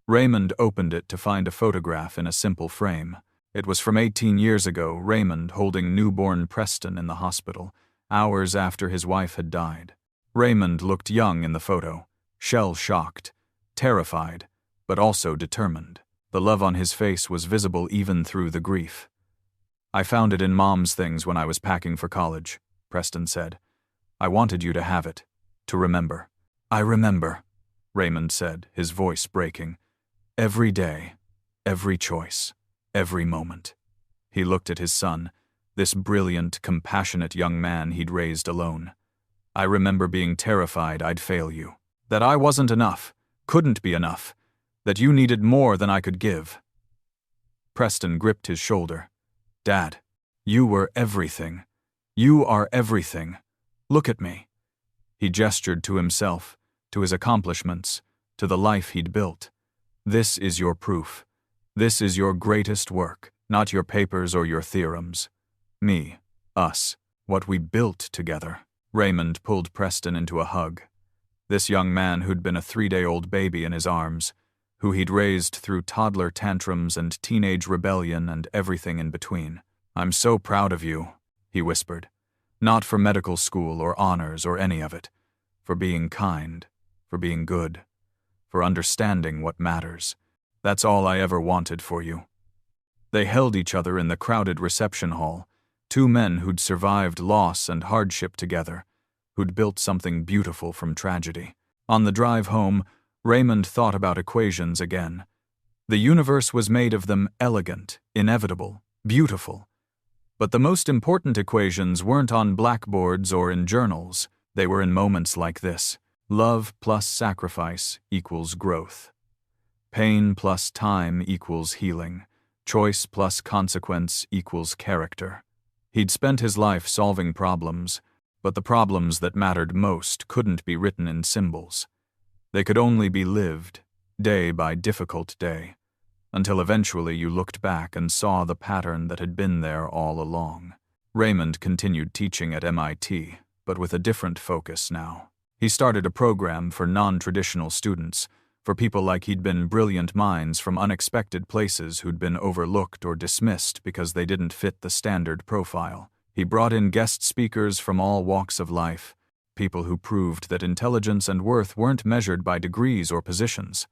Raymond opened it to find a photograph in a simple frame. It was from 18 years ago, Raymond holding newborn Preston in the hospital, hours after his wife had died. Raymond looked young in the photo, shell-shocked, terrified, but also determined. The love on his face was visible even through the grief. "I found it in Mom's things when I was packing for college," Preston said. "I wanted you to have it, to remember." "I remember," Raymond said, his voice breaking. "Every day, every choice, every moment." He looked at his son, this brilliant, compassionate young man he'd raised alone. "I remember being terrified I'd fail you, that I wasn't enough, couldn't be enough, that you needed more than I could give." Preston gripped his shoulder. "Dad, you were everything. You are everything. Look at me." He gestured to himself, to his accomplishments, to the life he'd built. "This is your proof. This is your greatest work, not your papers or your theorems. Me, us, what we built together." Raymond pulled Preston into a hug. This young man who'd been a 3-day-old baby in his arms, who he'd raised through toddler tantrums and teenage rebellion and everything in between. "I'm so proud of you," he whispered. "Not for medical school or honors or any of it. For being kind, for being good, for understanding what matters. That's all I ever wanted for you." They held each other in the crowded reception hall, two men who'd survived loss and hardship together, who'd built something beautiful from tragedy. On the drive home, Raymond thought about equations again. The universe was made of them, elegant, inevitable, beautiful. But the most important equations weren't on blackboards or in journals. They were in moments like this. Love plus sacrifice equals growth. Pain plus time equals healing. Choice plus consequence equals character. He'd spent his life solving problems, but the problems that mattered most couldn't be written in symbols. They could only be lived, day by difficult day, until eventually you looked back and saw the pattern that had been there all along. Raymond continued teaching at MIT, but with a different focus now. He started a program for non-traditional students, for people like he'd been brilliant minds from unexpected places who'd been overlooked or dismissed because they didn't fit the standard profile. He brought in guest speakers from all walks of life, people who proved that intelligence and worth weren't measured by degrees or positions.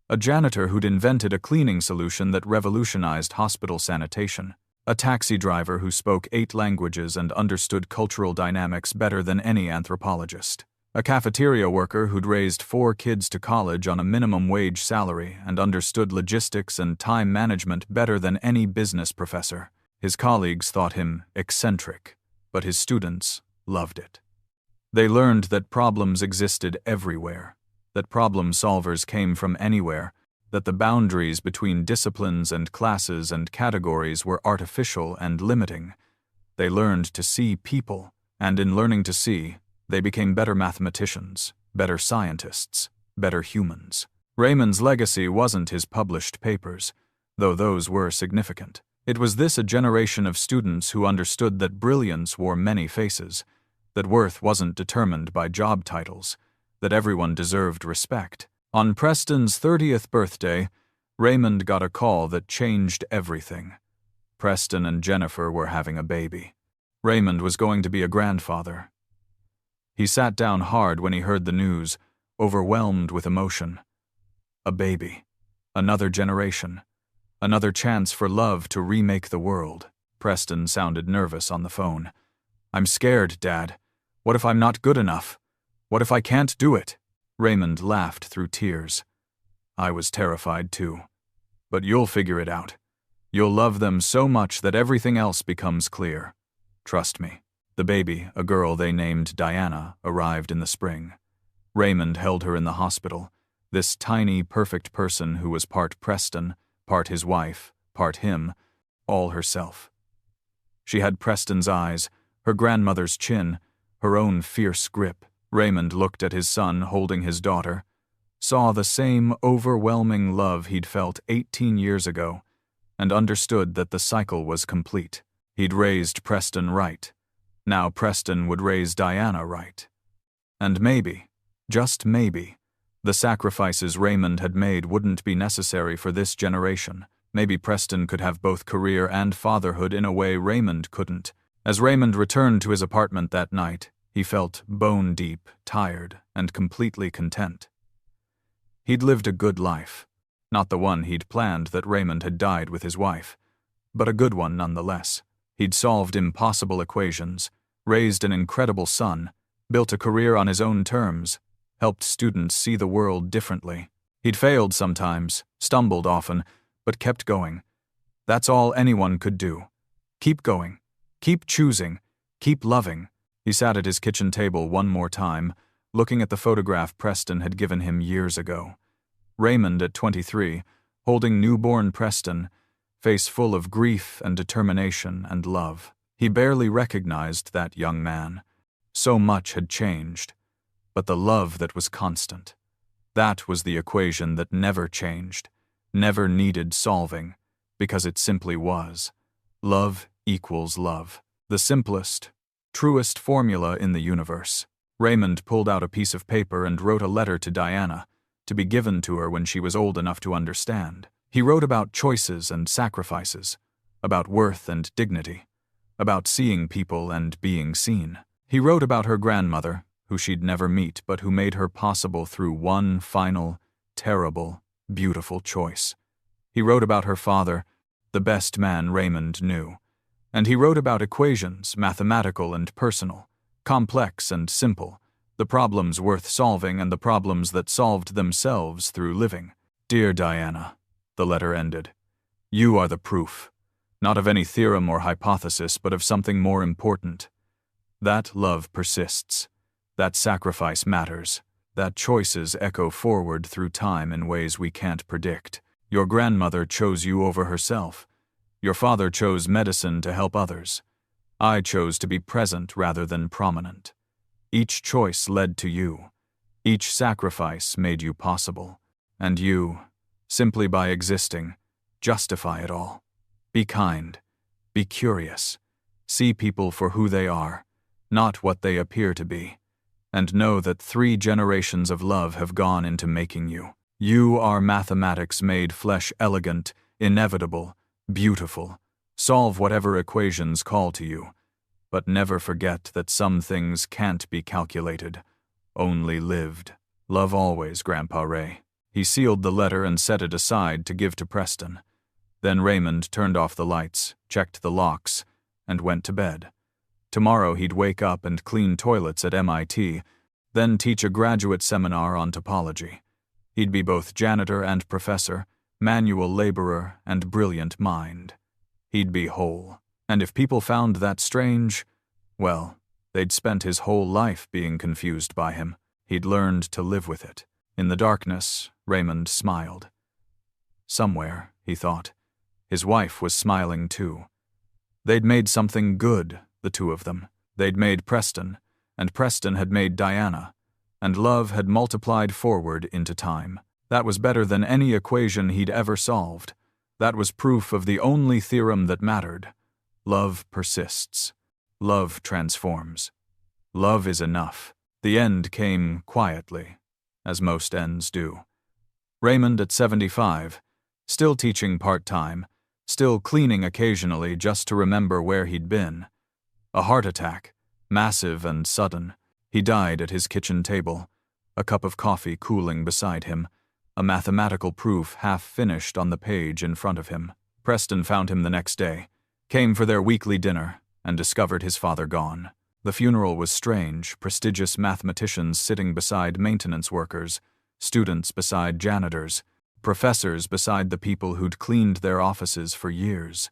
A janitor who'd invented a cleaning solution that revolutionized hospital sanitation. A taxi driver who spoke 8 languages and understood cultural dynamics better than any anthropologist. A cafeteria worker who'd raised 4 kids to college on a minimum wage salary and understood logistics and time management better than any business professor. His colleagues thought him eccentric, but his students loved it. They learned that problems existed everywhere, that problem solvers came from anywhere, that the boundaries between disciplines and classes and categories were artificial and limiting. They learned to see people, and in learning to see, they became better mathematicians, better scientists, better humans. Raymond's legacy wasn't his published papers, though those were significant. It was a generation of students who understood that brilliance wore many faces, that worth wasn't determined by job titles, that everyone deserved respect. On Preston's 30th birthday, Raymond got a call that changed everything. Preston and Jennifer were having a baby. Raymond was going to be a grandfather. He sat down hard when he heard the news, overwhelmed with emotion. A baby. Another generation. Another chance for love to remake the world. Preston sounded nervous on the phone. "I'm scared, Dad. What if I'm not good enough? What if I can't do it?" Raymond laughed through tears. "I was terrified too. But you'll figure it out. You'll love them so much that everything else becomes clear. Trust me." The baby, a girl they named Diana, arrived in the spring. Raymond held her in the hospital, this tiny, perfect person who was part Preston, part his wife, part him, all herself. She had Preston's eyes, her grandmother's chin, her own fierce grip. Raymond looked at his son holding his daughter, saw the same overwhelming love he'd felt 18 years ago, and understood that the cycle was complete. He'd raised Preston right. Now Preston would raise Diana right. And maybe, just maybe, the sacrifices Raymond had made wouldn't be necessary for this generation. Maybe Preston could have both career and fatherhood in a way Raymond couldn't. As Raymond returned to his apartment that night, he felt bone-deep, tired, and completely content. He'd lived a good life. Not the one he'd planned that Raymond had died with his wife, but a good one nonetheless. He'd solved impossible equations, raised an incredible son, built a career on his own terms, helped students see the world differently. He'd failed sometimes, stumbled often, but kept going. That's all anyone could do. Keep going. Keep choosing. Keep loving. He sat at his kitchen table one more time, looking at the photograph Preston had given him years ago. Raymond at 23, holding newborn Preston, face full of grief and determination and love. He barely recognized that young man. So much had changed, but the love that was constant. That was the equation that never changed, never needed solving, because it simply was. Love equals love. The simplest, truest formula in the universe. Raymond pulled out a piece of paper and wrote a letter to Diana, to be given to her when she was old enough to understand. He wrote about choices and sacrifices, about worth and dignity, about seeing people and being seen. He wrote about her grandmother, who she'd never meet but who made her possible through one final, terrible, beautiful choice. He wrote about her father, the best man Raymond knew. And he wrote about equations, mathematical and personal, complex and simple, the problems worth solving and the problems that solved themselves through living. "Dear Diana," the letter ended, "you are the proof, not of any theorem or hypothesis, but of something more important. That love persists. That sacrifice matters. That choices echo forward through time in ways we can't predict. Your grandmother chose you over herself. Your father chose medicine to help others. I chose to be present rather than prominent. Each choice led to you. Each sacrifice made you possible. And you, simply by existing, justify it all. Be kind. Be curious. See people for who they are, not what they appear to be. And know that 3 generations of love have gone into making you. You are mathematics made flesh elegant, inevitable, beautiful. Solve whatever equations call to you. But never forget that some things can't be calculated, only lived. Love always, Grandpa Ray." He sealed the letter and set it aside to give to Preston. Then Raymond turned off the lights, checked the locks, and went to bed. Tomorrow he'd wake up and clean toilets at MIT, then teach a graduate seminar on topology. He'd be both janitor and professor, manual laborer and brilliant mind. He'd be whole. And if people found that strange, well, they'd spent his whole life being confused by him. He'd learned to live with it. In the darkness, Raymond smiled. Somewhere, he thought, his wife was smiling too. They'd made something good, the two of them. They'd made Preston, and Preston had made Diana, and love had multiplied forward into time. That was better than any equation he'd ever solved. That was proof of the only theorem that mattered. Love persists. Love transforms. Love is enough. The end came quietly, as most ends do. Raymond at 75, still teaching part-time, still cleaning occasionally just to remember where he'd been. A heart attack, massive and sudden. He died at his kitchen table, a cup of coffee cooling beside him, a mathematical proof half finished on the page in front of him. Preston found him the next day, came for their weekly dinner, and discovered his father gone. The funeral was strange, prestigious mathematicians sitting beside maintenance workers, students beside janitors, professors beside the people who'd cleaned their offices for years.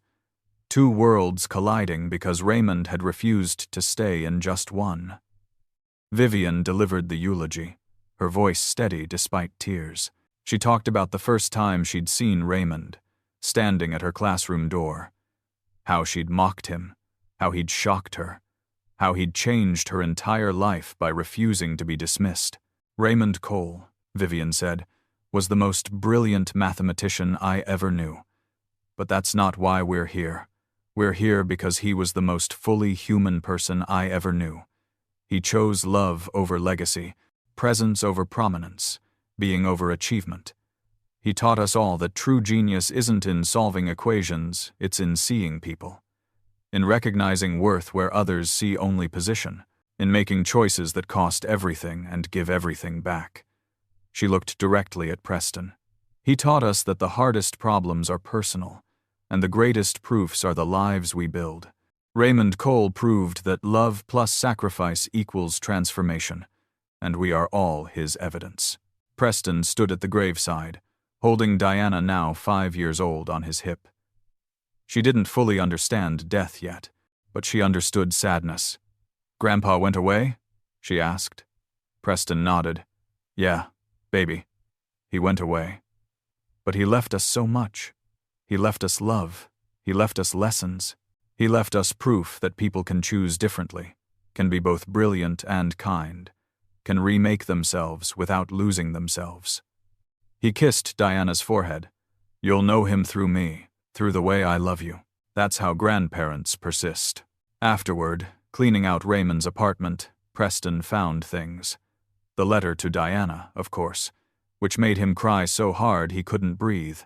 Two worlds colliding because Raymond had refused to stay in just one. Vivian delivered the eulogy, her voice steady despite tears. She talked about the first time she'd seen Raymond, standing at her classroom door. How she'd mocked him, how he'd shocked her, how he'd changed her entire life by refusing to be dismissed. Raymond Cole, Vivian said, was the most brilliant mathematician I ever knew. But that's not why we're here. We're here because he was the most fully human person I ever knew. He chose love over legacy, presence over prominence, being over achievement. He taught us all that true genius isn't in solving equations, it's in seeing people. In recognizing worth where others see only position, in making choices that cost everything and give everything back. She looked directly at Preston. He taught us that the hardest problems are personal, and the greatest proofs are the lives we build. Raymond Cole proved that love plus sacrifice equals transformation, and we are all his evidence. Preston stood at the graveside, holding Diana, now 5 years old, on his hip. She didn't fully understand death yet, but she understood sadness. "Grandpa went away?" she asked. Preston nodded. "Yeah, baby. He went away. But he left us so much. He left us love. He left us lessons. He left us proof that people can choose differently, can be both brilliant and kind, can remake themselves without losing themselves." He kissed Diana's forehead. "You'll know him through me, through the way I love you." That's how grandparents persist. Afterward, cleaning out Raymond's apartment, Preston found things. The letter to Diana, of course, which made him cry so hard he couldn't breathe,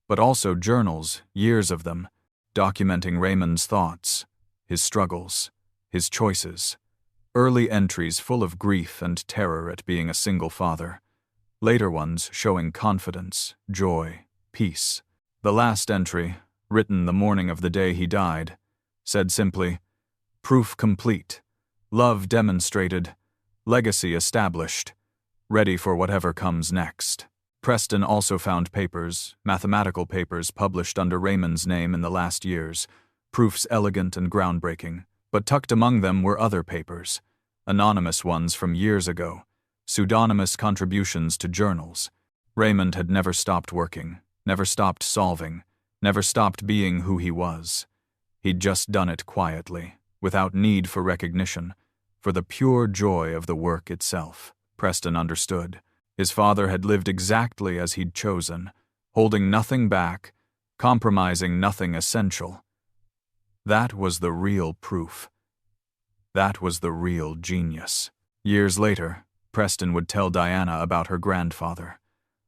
but also journals, years of them, documenting Raymond's thoughts, his struggles, his choices, early entries full of grief and terror at being a single father, later ones showing confidence, joy, peace. The last entry, written the morning of the day he died, said simply, "Proof complete, love demonstrated, legacy established, ready for whatever comes next." Preston also found papers, mathematical papers published under Raymond's name in the last years, proofs elegant and groundbreaking, but tucked among them were other papers, anonymous ones from years ago, pseudonymous contributions to journals. Raymond had never stopped working, never stopped solving, never stopped being who he was. He'd just done it quietly, without need for recognition, for the pure joy of the work itself. Preston understood. His father had lived exactly as he'd chosen, holding nothing back, compromising nothing essential. That was the real proof. That was the real genius. Years later, Preston would tell Diana about her grandfather,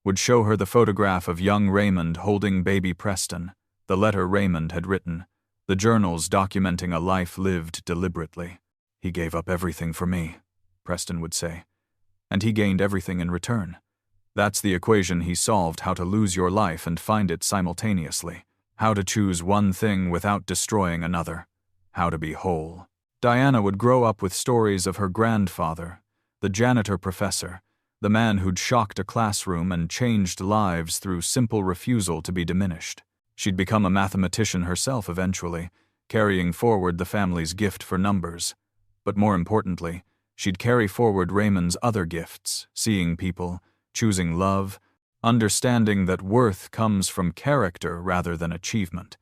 would show her the photograph of young Raymond holding baby Preston, the letter Raymond had written, the journals documenting a life lived deliberately. "He gave up everything for me," Preston would say. "And he gained everything in return. That's the equation he solved: how to lose your life and find it simultaneously, how to choose one thing without destroying another, how to be whole." Diana would grow up with stories of her grandfather, the janitor professor, the man who'd shocked a classroom and changed lives through simple refusal to be diminished. She'd become a mathematician herself eventually, carrying forward the family's gift for numbers. But more importantly, she'd carry forward Raymond's other gifts, seeing people, choosing love, understanding that worth comes from character rather than achievement.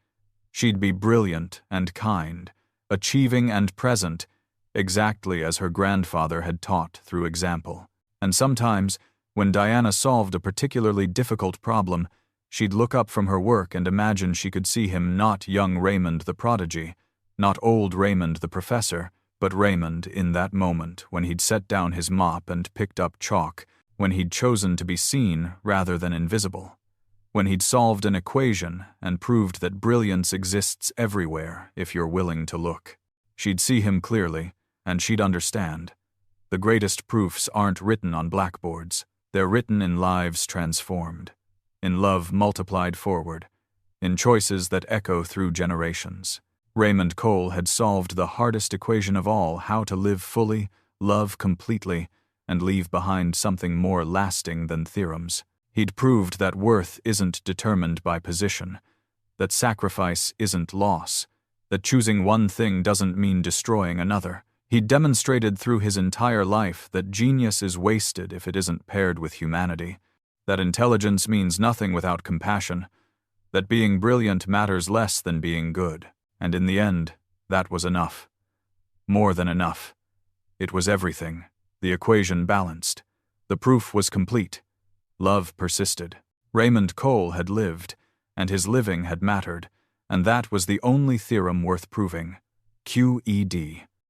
She'd be brilliant and kind, achieving and present, exactly as her grandfather had taught through example. And sometimes, when Diana solved a particularly difficult problem, she'd look up from her work and imagine she could see him, not young Raymond the prodigy, not old Raymond the professor, but Raymond in that moment when he'd set down his mop and picked up chalk, when he'd chosen to be seen rather than invisible, when he'd solved an equation and proved that brilliance exists everywhere if you're willing to look. She'd see him clearly, and she'd understand. The greatest proofs aren't written on blackboards, They're written in lives transformed, in love multiplied forward, in choices that echo through generations. Raymond Cole had solved the hardest equation of all: how to live fully, love completely, and leave behind something more lasting than theorems. He'd proved that worth isn't determined by position, that sacrifice isn't loss, that choosing one thing doesn't mean destroying another. He'd demonstrated through his entire life that genius is wasted if it isn't paired with humanity, that intelligence means nothing without compassion, that being brilliant matters less than being good. And in the end, that was enough. More than enough. It was everything. The equation balanced. The proof was complete. Love persisted. Raymond Cole had lived, and his living had mattered, and that was the only theorem worth proving. QED.